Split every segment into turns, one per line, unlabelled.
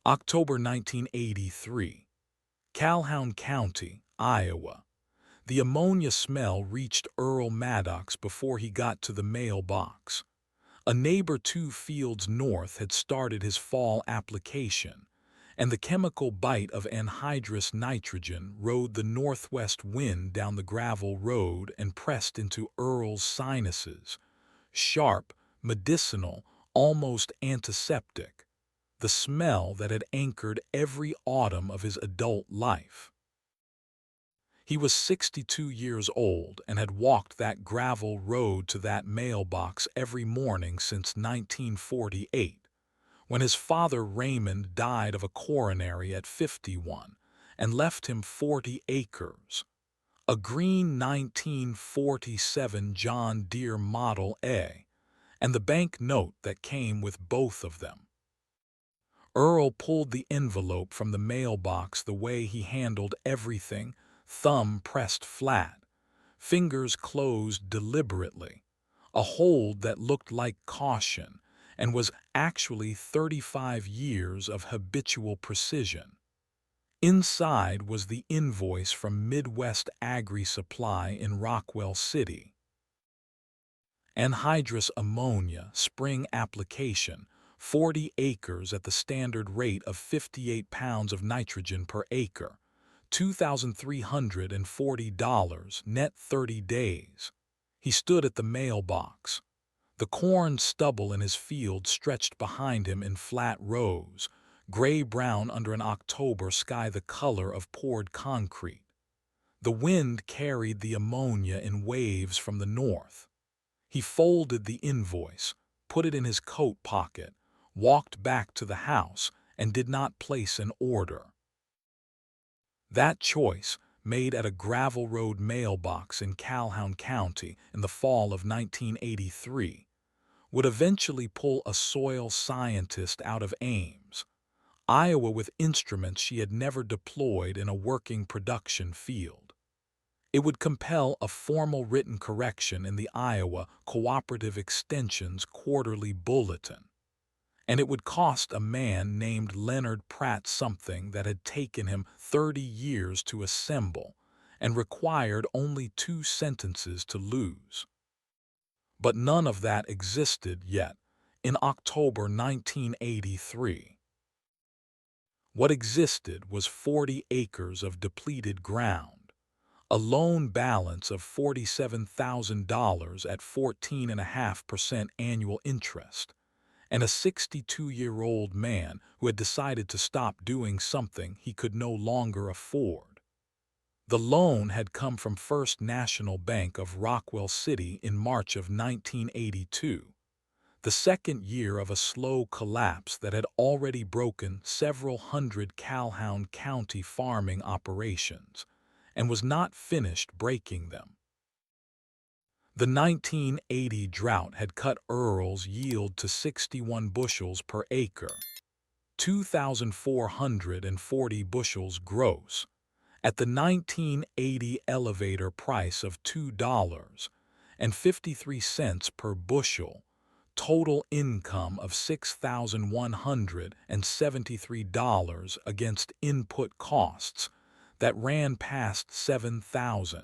October 1983, Calhoun County, Iowa. The ammonia smell reached Earl Maddox before he got to the mailbox. A neighbor 2 fields north had started his fall application, and the chemical bite of anhydrous nitrogen rode the northwest wind down the gravel road and pressed into Earl's sinuses. Sharp, medicinal, almost antiseptic. The smell that had anchored every autumn of his adult life. He was 62 years old and had walked that gravel road to that mailbox every morning since 1948, when his father Raymond died of a coronary at 51 and left him 40 acres. A green 1947 John Deere Model A, and the bank note that came with both of them. Earl pulled the envelope from the mailbox the way he handled everything, thumb pressed flat, fingers closed deliberately, a hold that looked like caution and was actually 35 years of habitual precision. Inside was the invoice from Midwest Agri Supply in Rockwell City. Anhydrous ammonia, spring application, 40 acres at the standard rate of 58 pounds of nitrogen per acre, $2,340 net 30 days. He stood at the mailbox. The corn stubble in his field stretched behind him in flat rows, gray-brown under an October sky the color of poured concrete. The wind carried the ammonia in waves from the north. He folded the invoice, put it in his coat pocket, walked back to the house, and did not place an order. That choice, made at a gravel road mailbox in Calhoun County in the fall of 1983, would eventually pull a soil scientist out of Ames, Iowa, with instruments she had never deployed in a working production field. It would compel a formal written correction in the Iowa Cooperative Extension's quarterly bulletin. And it would cost a man named Leonard Pratt something that had taken him 30 years to assemble and required only 2 sentences to lose. But none of that existed yet in October 1983. What existed was 40 acres of depleted ground, a loan balance of $47,000 at 14.5% annual interest, and a 62-year-old man who had decided to stop doing something he could no longer afford. The loan had come from First National Bank of Rockwell City in March of 1982, the second year of a slow collapse that had already broken several hundred Calhoun County farming operations, and was not finished breaking them. The 1980 drought had cut Earl's yield to 61 bushels per acre, 2,440 bushels gross, at the 1980 elevator price of $2.53 per bushel, total income of $6,173 against input costs that ran past $7,000.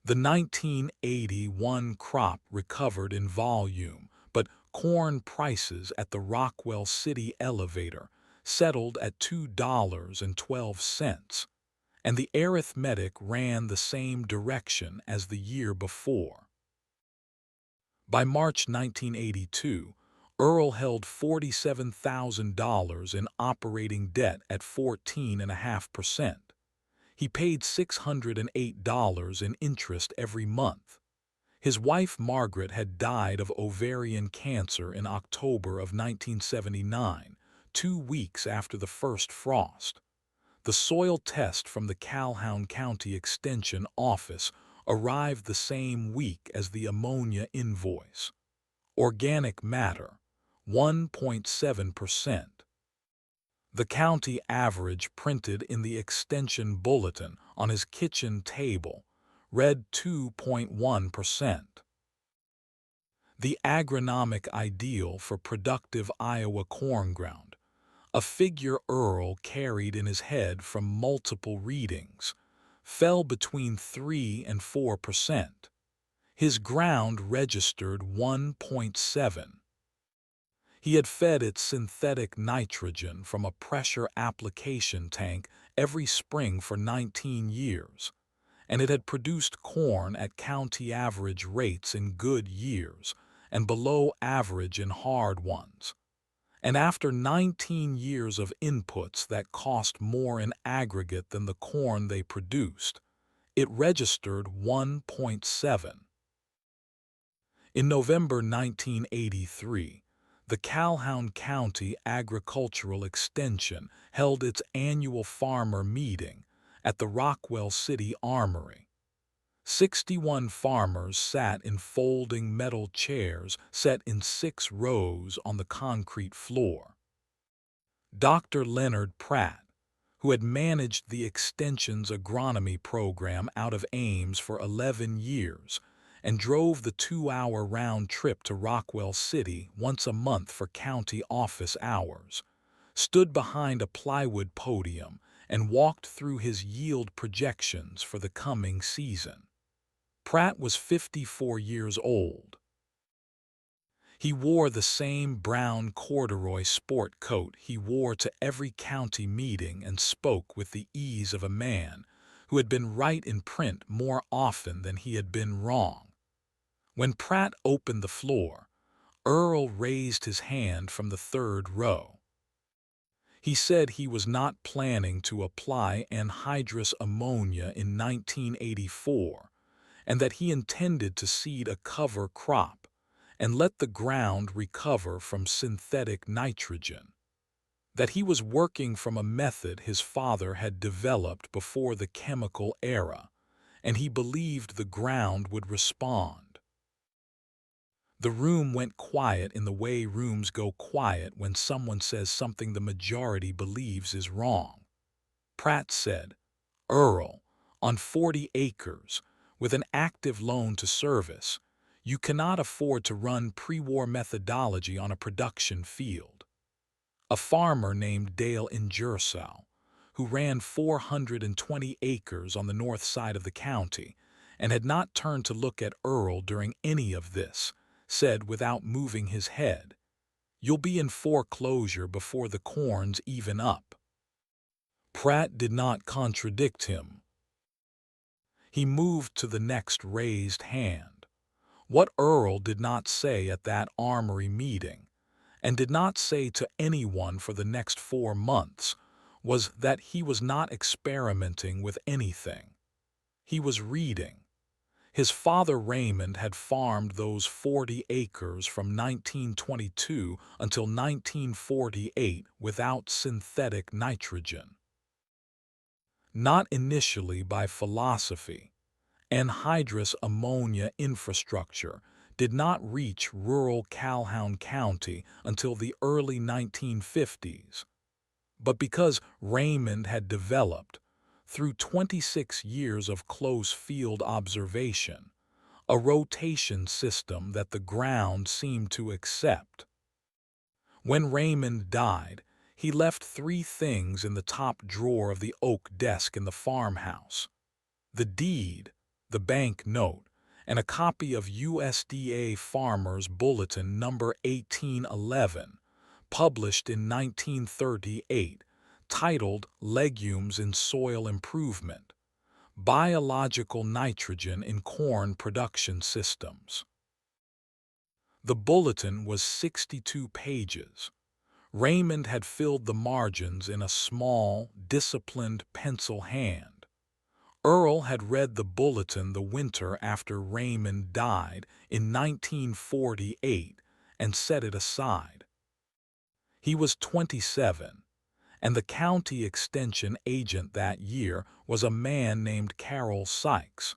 The 1981 crop recovered in volume, but corn prices at the Rockwell City elevator settled at $2.12, and the arithmetic ran the same direction as the year before. By March 1982, Earl held $47,000 in operating debt at 14.5%. He paid $608 in interest every month. His wife Margaret had died of ovarian cancer in October of 1979, 2 weeks after the first frost. The soil test from the Calhoun County Extension Office arrived the same week as the ammonia invoice. Organic matter, 1.7%. The county average printed in the extension bulletin on his kitchen table read 2.1%. The agronomic ideal for productive Iowa corn ground, A figure Earl carried in his head from multiple readings fell between 3 and 4%. His ground registered 1.7. He had fed it synthetic nitrogen from a pressure application tank every spring for 19 years, and it had produced corn at county average rates in good years and below average in hard ones. And after 19 years of inputs that cost more in aggregate than the corn they produced, it registered 1.7. In November 1983, the Calhoun County Agricultural Extension held its annual farmer meeting at the Rockwell City Armory. 61 farmers sat in folding metal chairs set in 6 rows on the concrete floor. Dr. Leonard Pratt, who had managed the Extension's agronomy program out of Ames for 11 years and drove the 2-hour round trip to Rockwell City once a month for county office hours, stood behind a plywood podium and walked through his yield projections for the coming season. Pratt was 54 years old. He wore the same brown corduroy sport coat he wore to every county meeting and spoke with the ease of a man who had been right in print more often than he had been wrong. When Pratt opened the floor, Earl raised his hand from the 3rd row. He said he was not planning to apply anhydrous ammonia in 1984, and that he intended to seed a cover crop and let the ground recover from synthetic nitrogen. That he was working from a method his father had developed before the chemical era, and he believed the ground would respond. The room went quiet in the way rooms go quiet when someone says something the majority believes is wrong. Pratt said, "Earl, on 40 acres, with an active loan to service, you cannot afford to run pre-war methodology on a production field." A farmer named Dale Ingersoll, who ran 420 acres on the north side of the county and had not turned to look at Earl during any of this, said without moving his head, "You'll be in foreclosure before the corn's even up." Pratt did not contradict him. He moved to the next raised hand. What Earl did not say at that armory meeting, and did not say to anyone for the next 4 months, was that he was not experimenting with anything. He was reading. His father Raymond had farmed those 40 acres from 1922 until 1948 without synthetic nitrogen. Not initially by philosophy. Anhydrous ammonia infrastructure did not reach rural Calhoun County until the early 1950s, but because Raymond had developed, through 26 years of close field observation, a rotation system that the ground seemed to accept. When Raymond died, he left 3 things in the top drawer of the oak desk in the farmhouse: the deed, the bank note, and a copy of USDA Farmers Bulletin number 1811, published in 1938, titled "Legumes in Soil Improvement: Biological Nitrogen in Corn Production Systems." The bulletin was 62 pages. Raymond had filled the margins in a small, disciplined pencil hand. Earl had read the bulletin the winter after Raymond died in 1948 and set it aside. He was 27, and the county extension agent that year was a man named Carroll Sykes,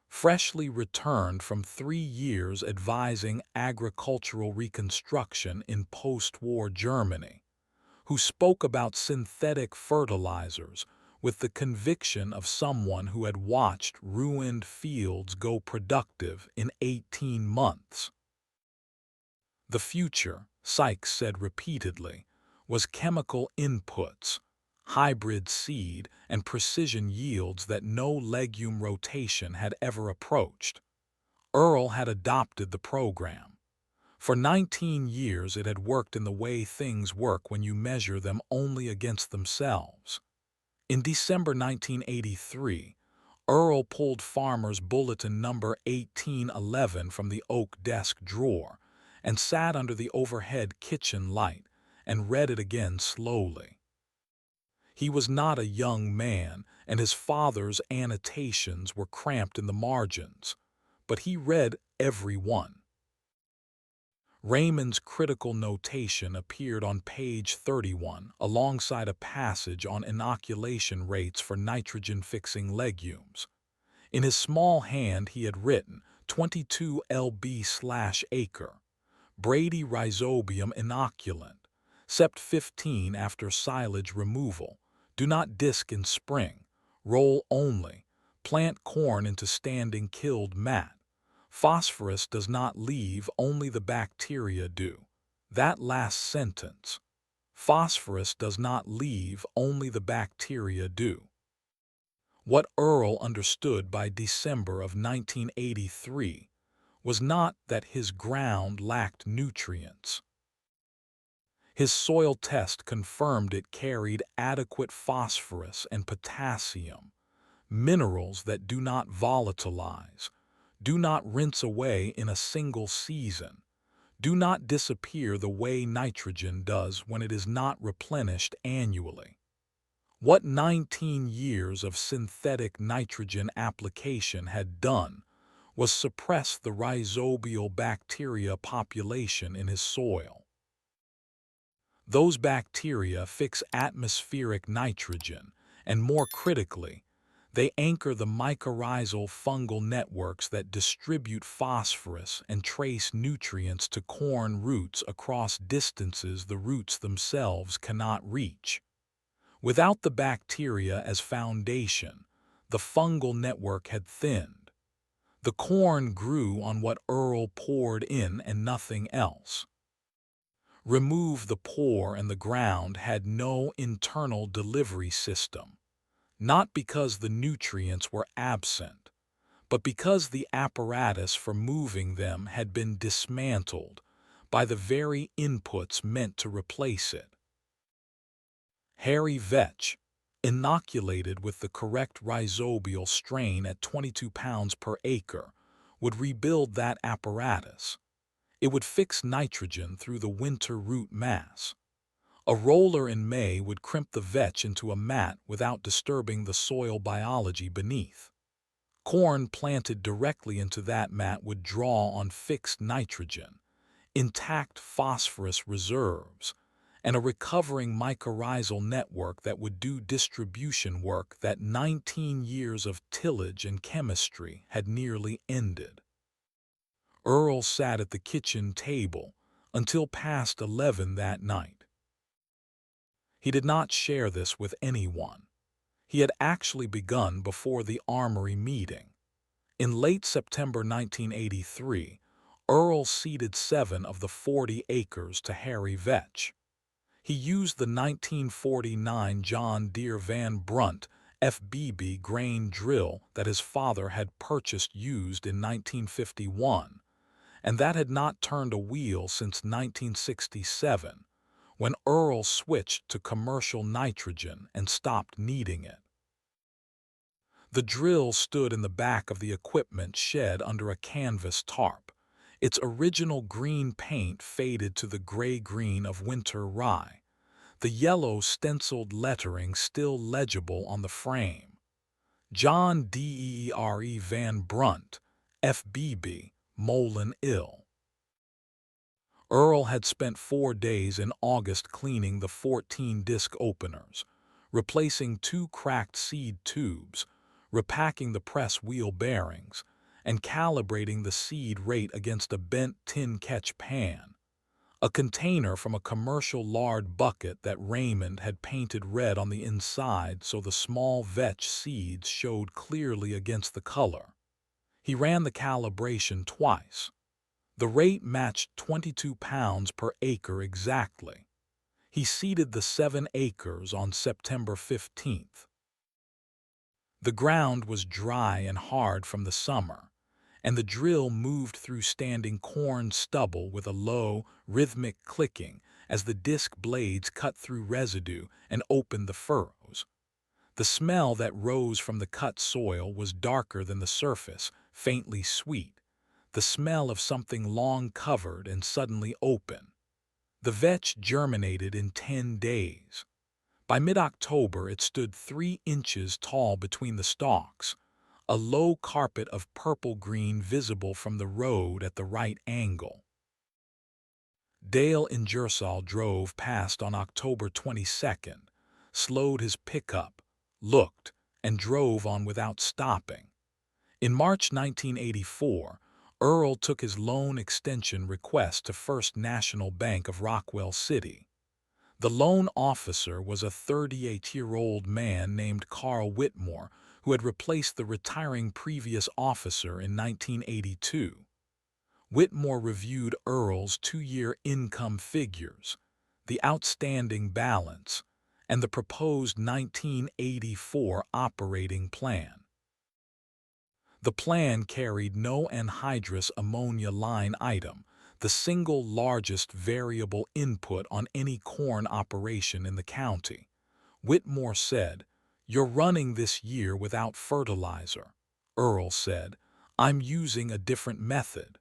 freshly returned from 3 years advising agricultural reconstruction in post-war Germany, who spoke about synthetic fertilizers with the conviction of someone who had watched ruined fields go productive in 18 months. The future, Sykes said repeatedly, was chemical inputs, hybrid seed, and precision yields that no legume rotation had ever approached. Earl had adopted the program. For 19 years it had worked in the way things work when you measure them only against themselves. In December 1983, Earl pulled Farmer's Bulletin number 1811 from the oak desk drawer and sat under the overhead kitchen light and read it again slowly. He was not a young man, and his father's annotations were cramped in the margins, but he read every one. Raymond's critical notation appeared on page 31 alongside a passage on inoculation rates for nitrogen-fixing legumes. In his small hand he had written 22 lb/acre, Brady rhizobium inoculant, sept 15 after silage removal, do not disc in spring, roll only, plant corn into standing killed mat. Phosphorus does not leave, only the bacteria do. That last sentence. Phosphorus does not leave, only the bacteria do. What Earl understood by December of 1983 was not that his ground lacked nutrients. His soil test confirmed it carried adequate phosphorus and potassium, minerals that do not volatilize, do not rinse away in a single season, do not disappear the way nitrogen does when it is not replenished annually. What 19 years of synthetic nitrogen application had done was suppress the rhizobial bacteria population in his soil. Those bacteria fix atmospheric nitrogen, and more critically, they anchor the mycorrhizal fungal networks that distribute phosphorus and trace nutrients to corn roots across distances the roots themselves cannot reach. Without the bacteria as foundation, the fungal network had thinned. The corn grew on what Earl poured in and nothing else. Remove the pour and the ground had no internal delivery system. Not because the nutrients were absent, but because the apparatus for moving them had been dismantled by the very inputs meant to replace it. Hairy vetch, inoculated with the correct rhizobial strain at 22 pounds per acre, would rebuild that apparatus. It would fix nitrogen through the winter root mass. A roller in May would crimp the vetch into a mat without disturbing the soil biology beneath. Corn planted directly into that mat would draw on fixed nitrogen, intact phosphorus reserves, and a recovering mycorrhizal network that would do distribution work that 19 years of tillage and chemistry had nearly ended. Earl sat at the kitchen table until past 11 that night. He did not share this with anyone. He had actually begun before the Armory meeting. In late September 1983, Earl ceded 7 of the 40 acres to Harry Vetch. He used the 1949 John Deere Van Brunt FBB grain drill that his father had purchased used in 1951, and that had not turned a wheel since 1967. When Earl switched to commercial nitrogen and stopped needing it. The drill stood in the back of the equipment shed under a canvas tarp, its original green paint faded to the gray-green of winter rye, the yellow stenciled lettering still legible on the frame. John Deere Van Brunt, FBB, Molen Ill. Earl had spent 4 days in August cleaning the 14-disc openers, replacing 2 cracked seed tubes, repacking the press wheel bearings, and calibrating the seed rate against a bent tin catch pan, a container from a commercial lard bucket that Raymond had painted red on the inside so the small vetch seeds showed clearly against the color. He ran the calibration twice. The rate matched 22 pounds per acre exactly. He seeded the 7 acres on September 15th. The ground was dry and hard from the summer, and the drill moved through standing corn stubble with a low, rhythmic clicking as the disc blades cut through residue and opened the furrows. The smell that rose from the cut soil was darker than the surface, faintly sweet, the smell of something long covered and suddenly open. The vetch germinated in 10 days. By mid-October it stood 3 inches tall between the stalks, a low carpet of purple-green visible from the road at the right angle. Dale Ingersoll drove past on October 22nd, slowed his pickup, looked, and drove on without stopping. In March 1984, Earl took his loan extension request to First National Bank of Rockwell City. The loan officer was a 38-year-old man named Carl Whitmore, who had replaced the retiring previous officer in 1982. Whitmore reviewed Earl's 2-year income figures, the outstanding balance, and the proposed 1984 operating plan. The plan carried no anhydrous ammonia line item, the single largest variable input on any corn operation in the county. Whitmore said, "You're running this year without fertilizer." Earl said, "I'm using a different method."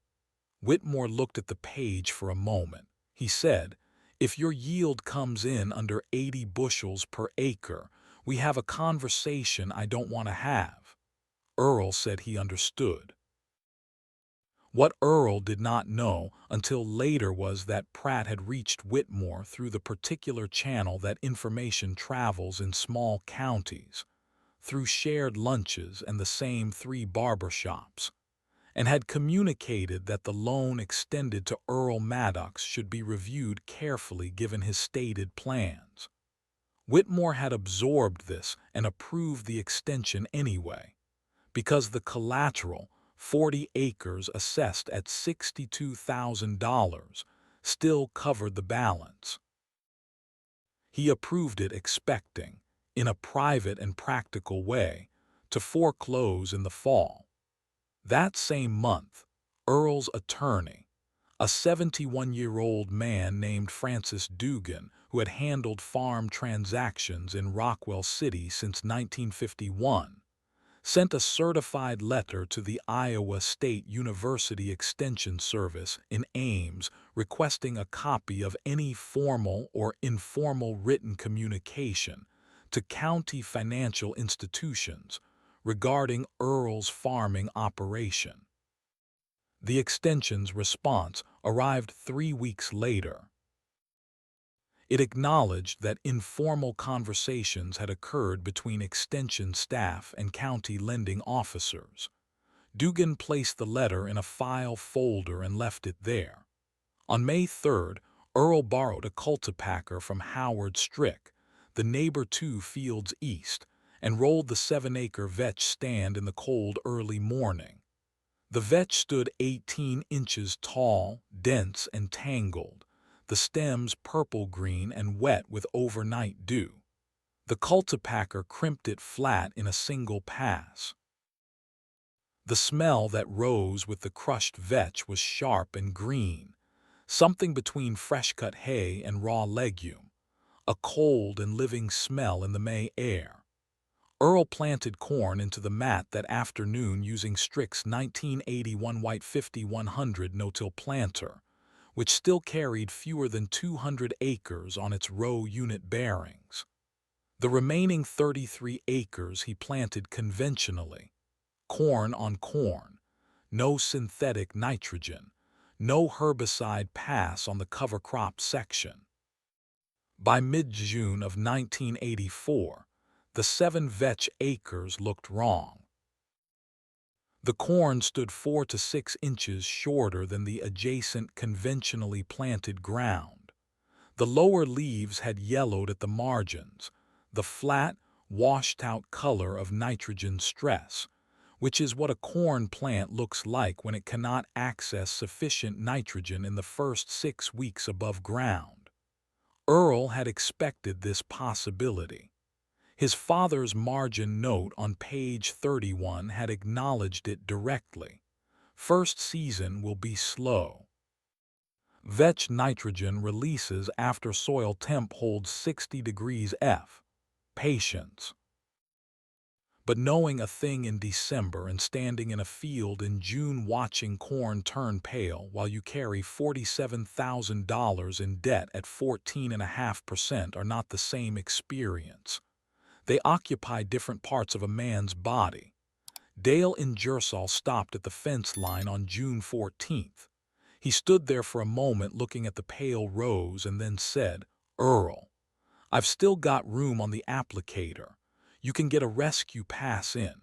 Whitmore looked at the page for a moment. He said, "If your yield comes in under 80 bushels per acre, we have a conversation I don't want to have." Earl said he understood. What Earl did not know until later was that Pratt had reached Whitmore through the particular channel that information travels in small counties, through shared lunches and the same 3 barbershops, and had communicated that the loan extended to Earl Maddox should be reviewed carefully given his stated plans. Whitmore had absorbed this and approved the extension anyway, because the collateral, 40 acres assessed at $62,000, still covered the balance. He approved it expecting, in a private and practical way, to foreclose in the fall. That same month, Earl's attorney, a 71-year-old man named Francis Dugan, who had handled farm transactions in Rockwell City since 1951, sent a certified letter to the Iowa State University Extension Service in Ames requesting a copy of any formal or informal written communication to county financial institutions regarding Earl's farming operation. The extension's response arrived 3 weeks later. It acknowledged that informal conversations had occurred between extension staff and county lending officers. Dugan placed the letter in a file folder and left it there. On May 3rd, Earl borrowed a cultipacker from Howard Strick, the neighbor 2 fields east, and rolled the 7-acre vetch stand in the cold early morning. The vetch stood 18 inches tall, dense, and tangled, the stems purple-green and wet with overnight dew. The cultipacker crimped it flat in a single pass. The smell that rose with the crushed vetch was sharp and green, something between fresh-cut hay and raw legume, a cold and living smell in the May air. Earl planted corn into the mat that afternoon using Strick's 1981 White 5100 no-till planter, which still carried fewer than 200 acres on its row unit bearings. The remaining 33 acres he planted conventionally, corn on corn, no synthetic nitrogen, no herbicide pass on the cover crop section. By mid-June of 1984, the 7 vetch acres looked wrong. The corn stood 4 to 6 inches shorter than the adjacent conventionally planted ground. The lower leaves had yellowed at the margins, the flat, washed-out color of nitrogen stress, which is what a corn plant looks like when it cannot access sufficient nitrogen in the first 6 weeks above ground. Earl had expected this possibility. His father's margin note on page 31 had acknowledged it directly. First season will be slow. Vetch nitrogen releases after soil temp holds 60 degrees F. Patience. But knowing a thing in December and standing in a field in June watching corn turn pale while you carry $47,000 in debt at 14.5% are not the same experience. They occupy different parts of a man's body. Dale Ingersoll stopped at the fence line on June 14th. He stood there for a moment looking at the pale rose and then said, "Earl, I've still got room on the applicator. You can get a rescue pass in.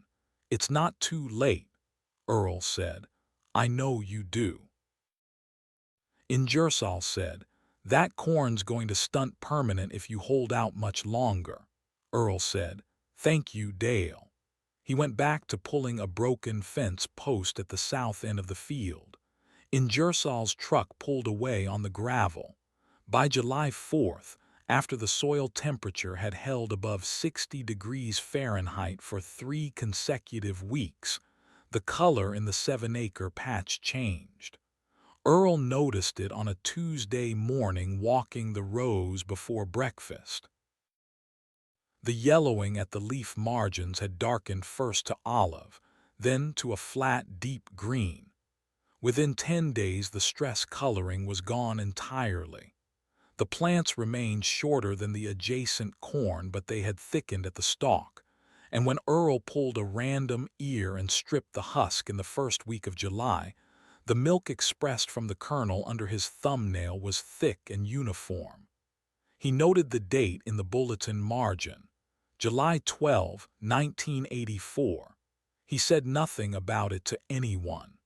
It's not too late," Earl said. "I know you do." Ingersoll said, "That corn's going to stunt permanent if you hold out much longer." Earl said, "Thank you, Dale." He went back to pulling a broken fence post at the south end of the field. Ingersoll's truck pulled away on the gravel. By July 4th, after the soil temperature had held above 60 degrees Fahrenheit for 3 consecutive weeks, the color in the 7-acre patch changed. Earl noticed it on a Tuesday morning walking the rows before breakfast. The yellowing at the leaf margins had darkened first to olive, then to a flat, deep green. Within 10 days, the stress coloring was gone entirely. The plants remained shorter than the adjacent corn, but they had thickened at the stalk, and when Earl pulled a random ear and stripped the husk in the first week of July, the milk expressed from the kernel under his thumbnail was thick and uniform. He noted the date in the bulletin margin, July 12, 1984. He said nothing about it to anyone.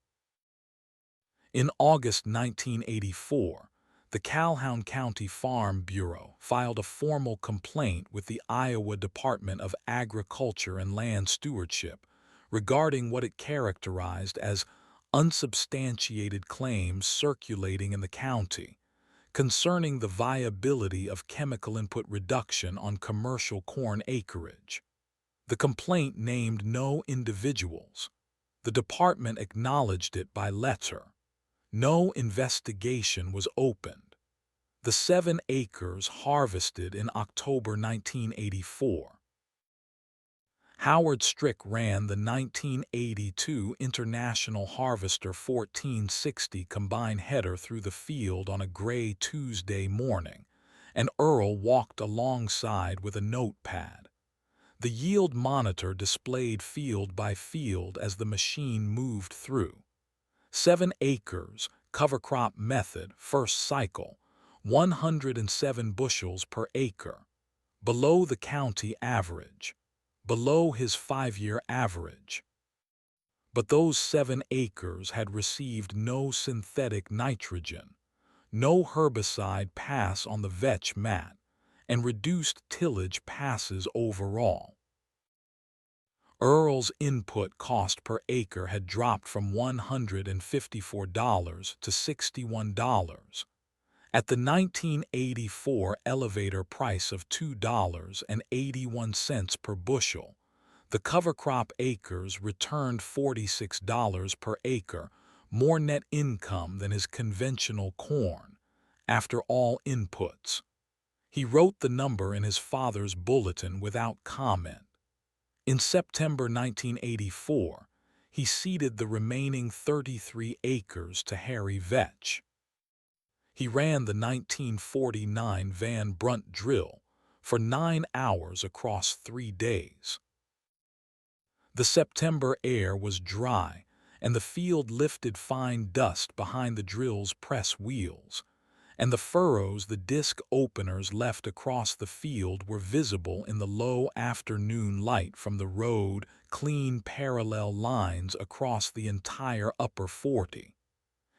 In August 1984, the Calhoun County Farm Bureau filed a formal complaint with the Iowa Department of Agriculture and Land Stewardship regarding what it characterized as unsubstantiated claims circulating in the county concerning the viability of chemical input reduction on commercial corn acreage. The complaint named no individuals. The department acknowledged it by letter. No investigation was opened. The 7 acres harvested in October 1984. Howard Strick ran the 1982 International Harvester 1460 combine header through the field on a gray Tuesday morning, and Earl walked alongside with a notepad. The yield monitor displayed field by field as the machine moved through. 7 acres, cover crop method, first cycle, 107 bushels per acre, below the county average, below his 5-year average. But those 7 acres had received no synthetic nitrogen, no herbicide pass on the vetch mat, and reduced tillage passes overall. Earl's input cost per acre had dropped from $154 to $61. At the 1984 elevator price of $2.81 per bushel, the cover crop acres returned $46 per acre, more net income than his conventional corn, after all inputs. He wrote the number in his father's bulletin without comment. In September 1984, he ceded the remaining 33 acres to Harry Vetch. He ran the 1949 Van Brunt drill for 9 hours across 3 days. The September air was dry, and the field lifted fine dust behind the drill's press wheels, and the furrows the disc openers left across the field were visible in the low afternoon light from the road, clean parallel lines across the entire upper 40.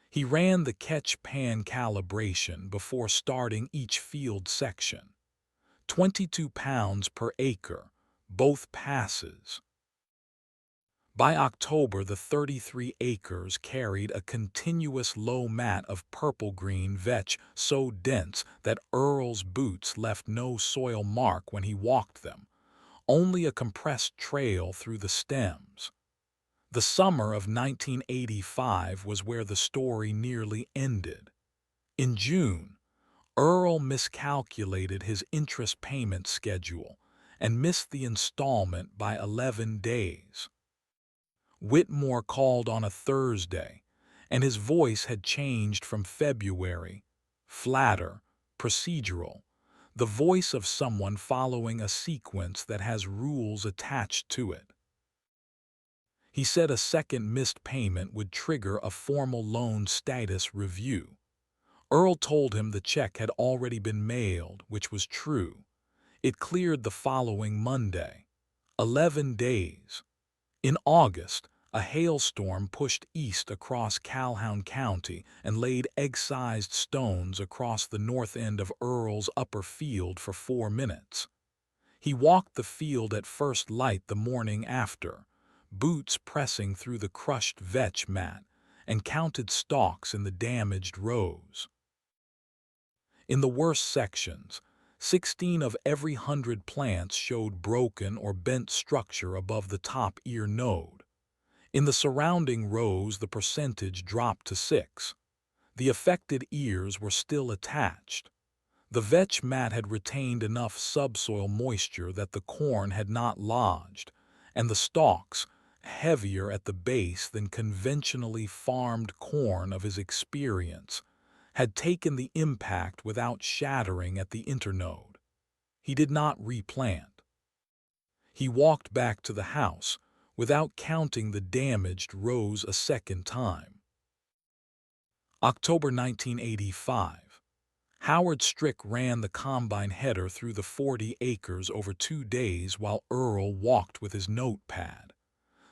He ran the catch-pan calibration before starting each field section. 22 pounds per acre, both passes. By October, the 33 acres carried a continuous low mat of purple-green vetch so dense that Earl's boots left no soil mark when he walked them, only a compressed trail through the stems. The summer of 1985 was where the story nearly ended. In June, Earl miscalculated his interest payment schedule and missed the installment by 11 days. Whitmore called on a Thursday, and his voice had changed from February, flatter, procedural, the voice of someone following a sequence that has rules attached to it. He said a second missed payment would trigger a formal loan status review. Earl told him the check had already been mailed, which was true. It cleared the following Monday. 11 days. In August, a hailstorm pushed east across Calhoun County and laid egg-sized stones across the north end of Earl's upper field for 4 minutes. He walked the field at first light the morning after, boots pressing through the crushed vetch mat, and counted stalks in the damaged rows. In the worst sections, 16 of every 100 plants showed broken or bent structure above the top ear node. In the surrounding rows, the percentage dropped to 6. The affected ears were still attached. The vetch mat had retained enough subsoil moisture that the corn had not lodged, and the stalks, heavier at the base than conventionally farmed corn of his experience, had taken the impact without shattering at the internode. He did not replant. He walked back to the house without counting the damaged rows a second time. October 1985. Howard Strick ran the combine header through the 40 acres over 2 days while Earl walked with his notepad.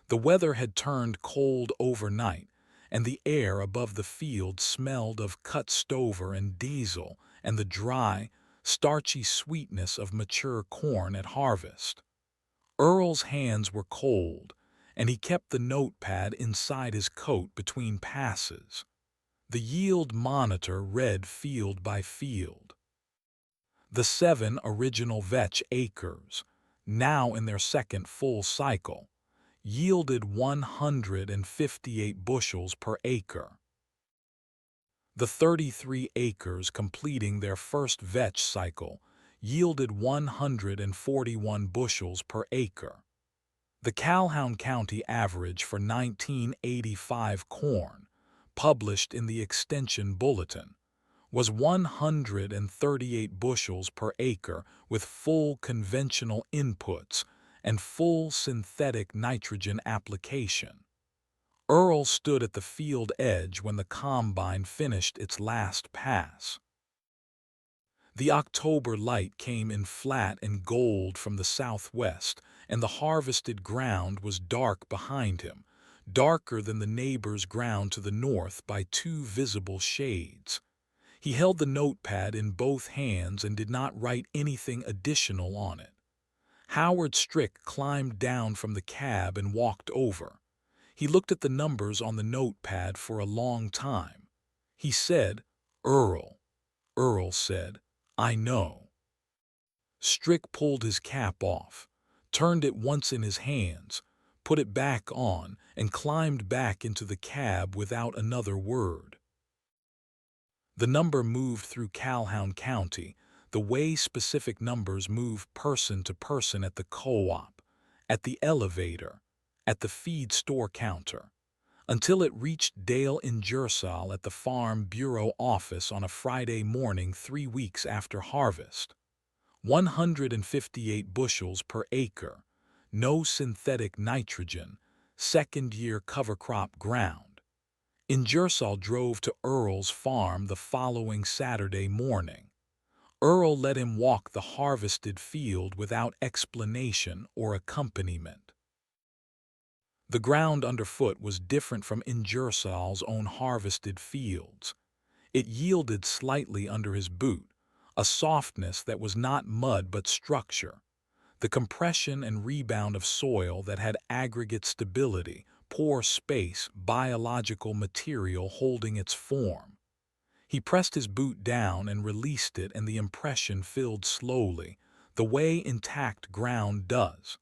The weather had turned cold overnight, and the air above the field smelled of cut stover and diesel and the dry, starchy sweetness of mature corn at harvest. Earl's hands were cold, and he kept the notepad inside his coat between passes. The yield monitor read field by field. The 7 original vetch acres, now in their second full cycle, yielded 158 bushels per acre. The 33 acres completing their first vetch cycle yielded 141 bushels per acre. The Calhoun County average for 1985 corn, published in the Extension Bulletin, was 138 bushels per acre with full conventional inputs and full synthetic nitrogen application. Earl stood at the field edge when the combine finished its last pass. The October light came in flat and gold from the southwest, and the harvested ground was dark behind him, darker than the neighbor's ground to the north by 2 visible shades. He held the notepad in both hands and did not write anything additional on it. Howard Strick climbed down from the cab and walked over. He looked at the numbers on the notepad for a long time. He said, "Earl." Earl said, "I know." Strick pulled his cap off, turned it once in his hands, put it back on, and climbed back into the cab without another word. The number moved through Calhoun County, the way specific numbers move person to person at the co-op, at the elevator, at the feed store counter, until it reached Dale Ingersoll at the Farm Bureau office on a Friday morning 3 weeks after harvest. 158 bushels per acre, no synthetic nitrogen, second-year cover crop ground. Ingersoll drove to Earl's farm the following Saturday morning. Earl let him walk the harvested field without explanation or accompaniment. The ground underfoot was different from Ingersoll's own harvested fields. It yielded slightly under his boot, a softness that was not mud but structure. the compression and rebound of soil that had aggregate stability, pore space, biological material holding its form. He pressed his boot down and released it, and the impression filled slowly, the way intact ground does.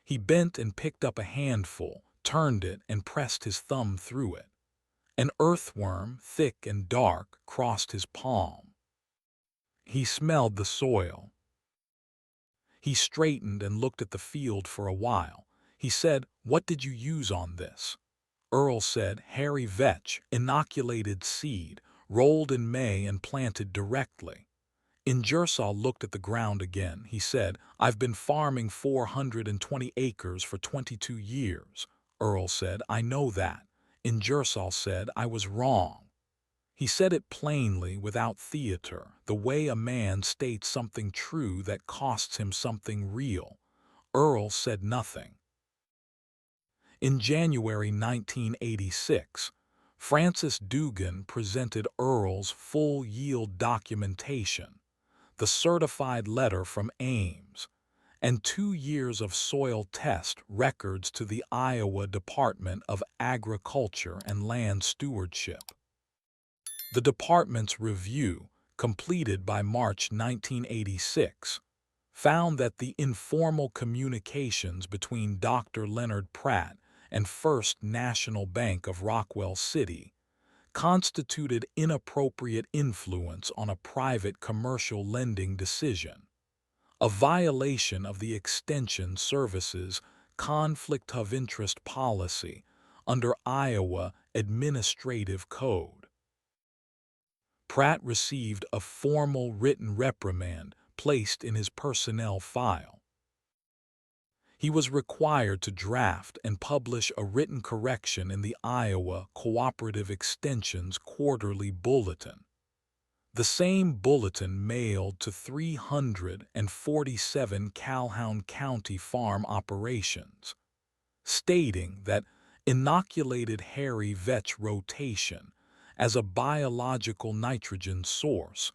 He bent and picked up a handful, turned it, and pressed his thumb through it. An earthworm, thick and dark, crossed his palm. He smelled the soil. He straightened and looked at the field for a while. He said, "What did you use on this?" Earl said, "Hairy vetch, inoculated seed, rolled in May and planted directly." Ingersoll looked at the ground again. He said, "I've been farming 420 acres for 22 years. Earl said, "I know that." Ingersoll said, "I was wrong." He said it plainly, without theater, the way a man states something true that costs him something real. Earl said nothing. In January 1986, Francis Dugan presented Earl's full yield documentation, the certified letter from Ames, and 2 years of soil test records to the Iowa Department of Agriculture and Land Stewardship. The department's review, completed by March 1986, found that the informal communications between Dr. Leonard Pratt and First National Bank of Rockwell City constituted inappropriate influence on a private commercial lending decision, a violation of the Extension Service's Conflict of Interest policy under Iowa Administrative Code. Pratt received a formal written reprimand placed in his personnel file. He was required to draft and publish a written correction in the Iowa Cooperative Extension's quarterly bulletin. The same bulletin mailed to 347 Calhoun County farm operations, stating that inoculated hairy vetch rotation as a biological nitrogen source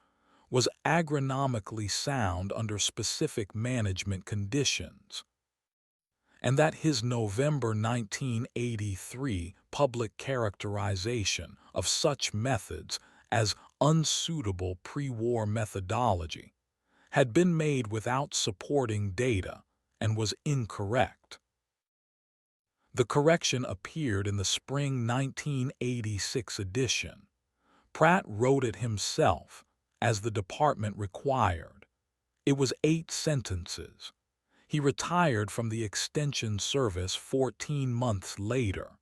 was agronomically sound under specific management conditions, and that his November 1983 public characterization of such methods as unsuitable pre-war methodology had been made without supporting data and was incorrect. The correction appeared in the spring 1986 edition. Pratt wrote it himself, as the department required. It was 8 sentences. He retired from the Extension Service 14 months later.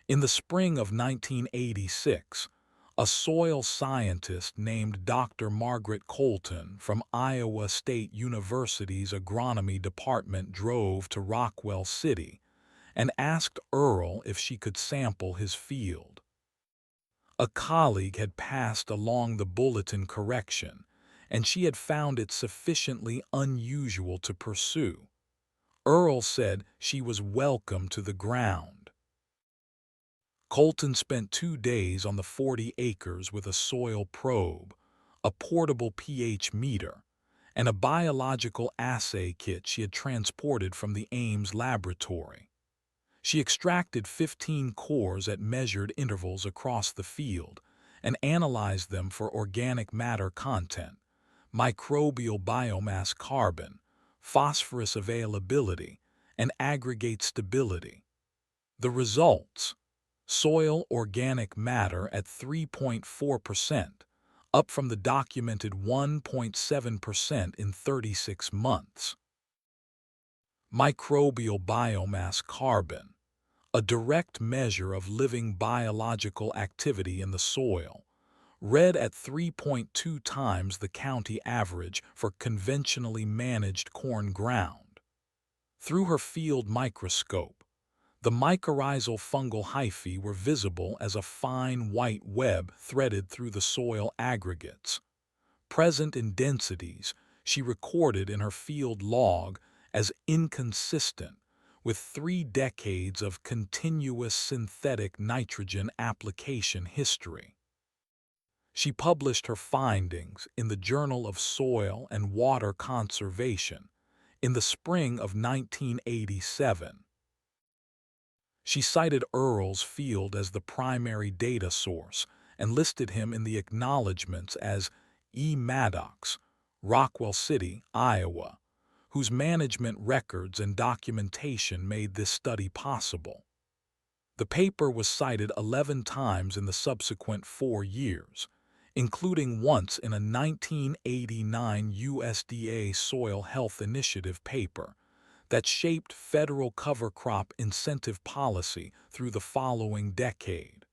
In the spring of 1986, a soil scientist named Dr. Margaret Colton from Iowa State University's Agronomy Department drove to Rockwell City and asked Earl if she could sample his field. A colleague had passed along the bulletin correction, and she had found it sufficiently unusual to pursue. Earl said she was welcome to the ground. Colton spent 2 days on the 40 acres with a soil probe, a portable pH meter, and a biological assay kit she had transported from the Ames laboratory. She extracted 15 cores at measured intervals across the field and analyzed them for organic matter content, microbial biomass carbon, phosphorus availability, and aggregate stability. The results: soil organic matter at 3.4%, up from the documented 1.7% in 36 months. Microbial biomass carbon, a direct measure of living biological activity in the soil, read at 3.2 times the county average for conventionally managed corn ground. Through her field microscope, the mycorrhizal fungal hyphae were visible as a fine white web threaded through the soil aggregates, present in densities she recorded in her field log as inconsistent with 3 decades of continuous synthetic nitrogen application history. She published her findings in the Journal of Soil and Water Conservation in the spring of 1987. She cited Earl's field as the primary data source and listed him in the acknowledgments as E. Maddox, Rockwell City, Iowa, whose management records and documentation made this study possible. The paper was cited 11 times in the subsequent 4 years, including once in a 1989 USDA Soil Health Initiative paper that shaped federal cover crop incentive policy through the following decade.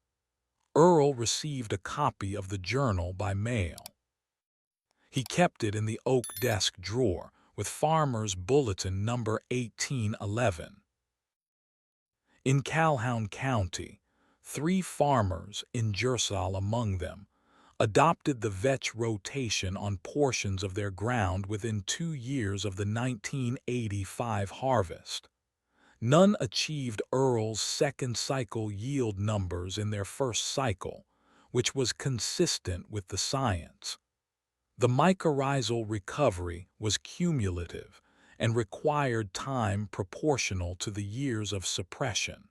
Earl received a copy of the journal by mail. He kept it in the oak desk drawer with Farmer's Bulletin number 1811. In Calhoun County, 3 farmers, Ingersoll among them, adopted the vetch rotation on portions of their ground within 2 years of the 1985 harvest. None achieved Earl's second cycle yield numbers in their first cycle, which was consistent with the science. The mycorrhizal recovery was cumulative and required time proportional to the years of suppression.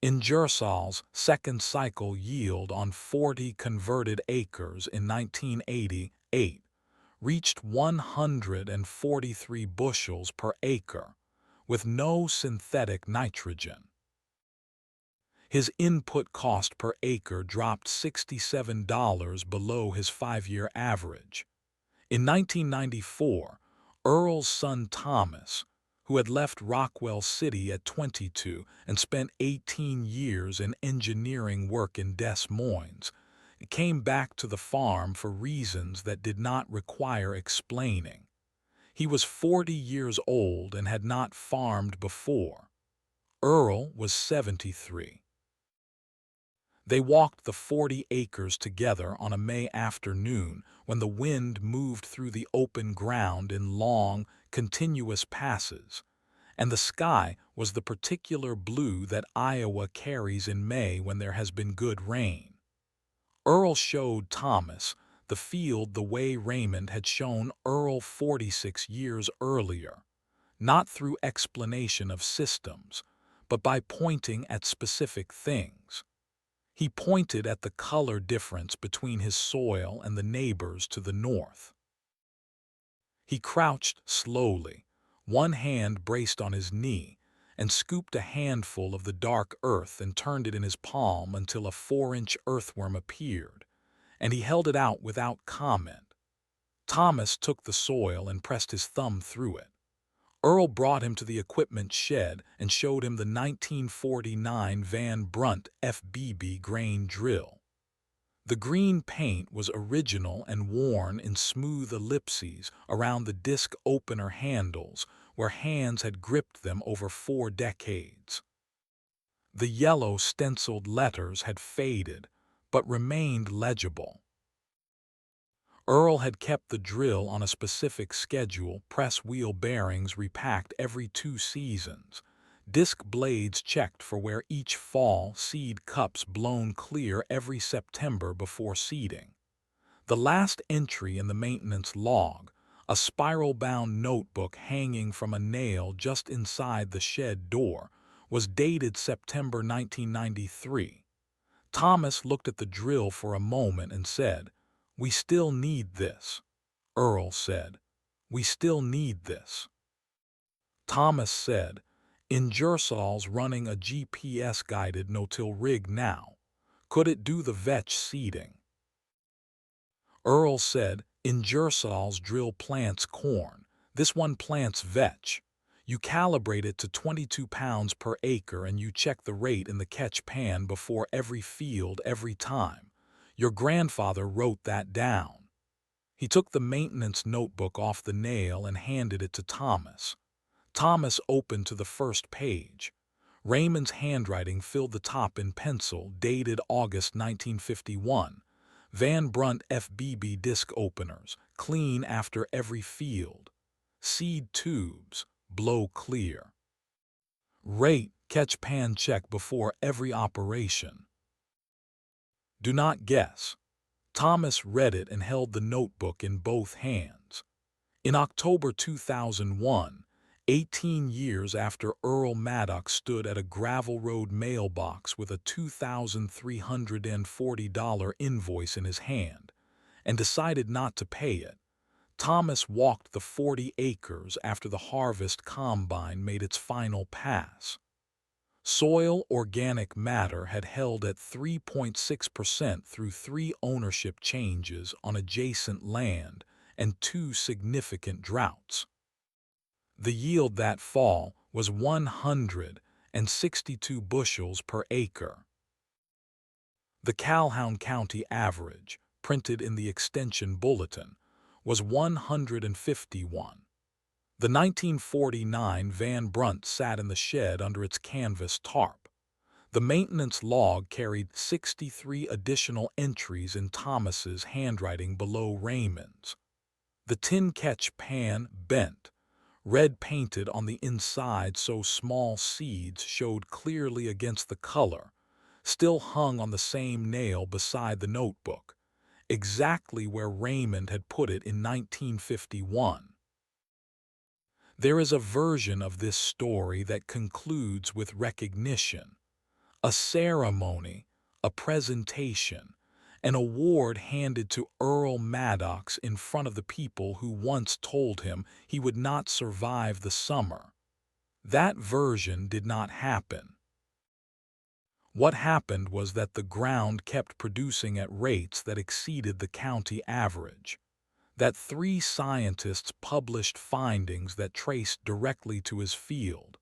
Ingersoll's second cycle yield on 40 converted acres in 1988 reached 143 bushels per acre, with no synthetic nitrogen. His input cost per acre dropped $67 below his 5-year average. In 1994, Earl's son Thomas, who had left Rockwell City at 22 and spent 18 years in engineering work in Des Moines, came back to the farm for reasons that did not require explaining. He was 40 years old and had not farmed before. Earl was 73. They walked the 40 acres together on a May afternoon when the wind moved through the open ground in long, continuous passes, and the sky was the particular blue that Iowa carries in May when there has been good rain. Earl showed Thomas the field the way Raymond had shown Earl 46 years earlier, not through explanation of systems, but by pointing at specific things. He pointed at the color difference between his soil and the neighbors to the north. He crouched slowly, one hand braced on his knee, and scooped a handful of the dark earth and turned it in his palm until a 4-inch earthworm appeared, and he held it out without comment. Thomas took the soil and pressed his thumb through it. Earl brought him to the equipment shed and showed him the 1949 Van Brunt FBB grain drill. The green paint was original and worn in smooth ellipses around the disc opener handles where hands had gripped them over 4 decades. The yellow stenciled letters had faded, but remained legible. Earl had kept the drill on a specific schedule, press wheel bearings repacked every 2 seasons, disc blades checked for where each fall, seed cups blown clear every September before seeding. The last entry in the maintenance log, a spiral-bound notebook hanging from a nail just inside the shed door, was dated September 1993. Thomas looked at the drill for a moment and said, "We still need this." Earl said, "We still need this." Thomas said, "Ingersoll's running a GPS-guided no-till rig now. Could it do the vetch seeding?" Earl said, "Ingersoll's drill plants corn. This one plants vetch. You calibrate it to 22 pounds per acre and you check the rate in the catch pan before every field every time. Your grandfather wrote that down." He took the maintenance notebook off the nail and handed it to Thomas. Thomas opened to the first page. Raymond's handwriting filled the top in pencil, dated August 1951. Van Brunt FBB disc openers, clean after every field. Seed tubes, blow clear. Rate, catch pan check before every operation. Do not guess. Thomas read it and held the notebook in both hands. In October 2001, 18 years after Earl Maddox stood at a gravel road mailbox with a $2,340 invoice in his hand and decided not to pay it, Thomas walked the 40 acres after the harvest combine made its final pass. Soil organic matter had held at 3.6% through 3 ownership changes on adjacent land and 2 significant droughts. The yield that fall was 162 bushels per acre. The Calhoun County average, printed in the Extension Bulletin, was 151. The 1949 Van Brunt sat in the shed under its canvas tarp. The maintenance log carried 63 additional entries in Thomas's handwriting below Raymond's. The tin catch pan bent, red painted on the inside so small seeds showed clearly against the color, still hung on the same nail beside the notebook, exactly where Raymond had put it in 1951. There is a version of this story that concludes with recognition, a ceremony, a presentation, an award handed to Earl Maddox in front of the people who once told him he would not survive the summer. That version did not happen. What happened was that the ground kept producing at rates that exceeded the county average, that 3 scientists published findings that traced directly to his field,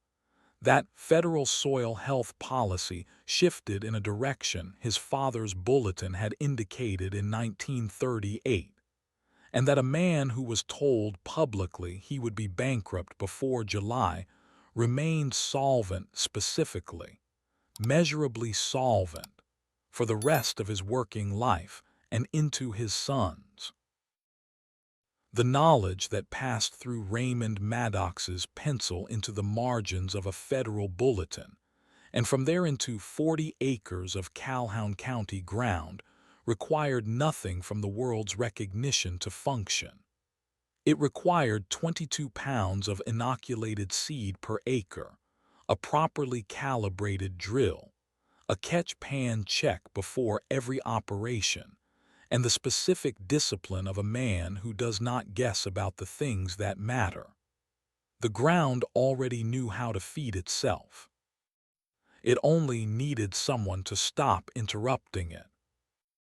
that federal soil health policy shifted in a direction his father's bulletin had indicated in 1938, and that a man who was told publicly he would be bankrupt before July remained solvent, specifically, measurably solvent, for the rest of his working life and into his son's. The knowledge that passed through Raymond Maddox's pencil into the margins of a federal bulletin, and from there into 40 acres of Calhoun County ground, required nothing from the world's recognition to function. It required 22 pounds of inoculated seed per acre, a properly calibrated drill, a catch pan check before every operation, and the specific discipline of a man who does not guess about the things that matter. The ground already knew how to feed itself. It only needed someone to stop interrupting it.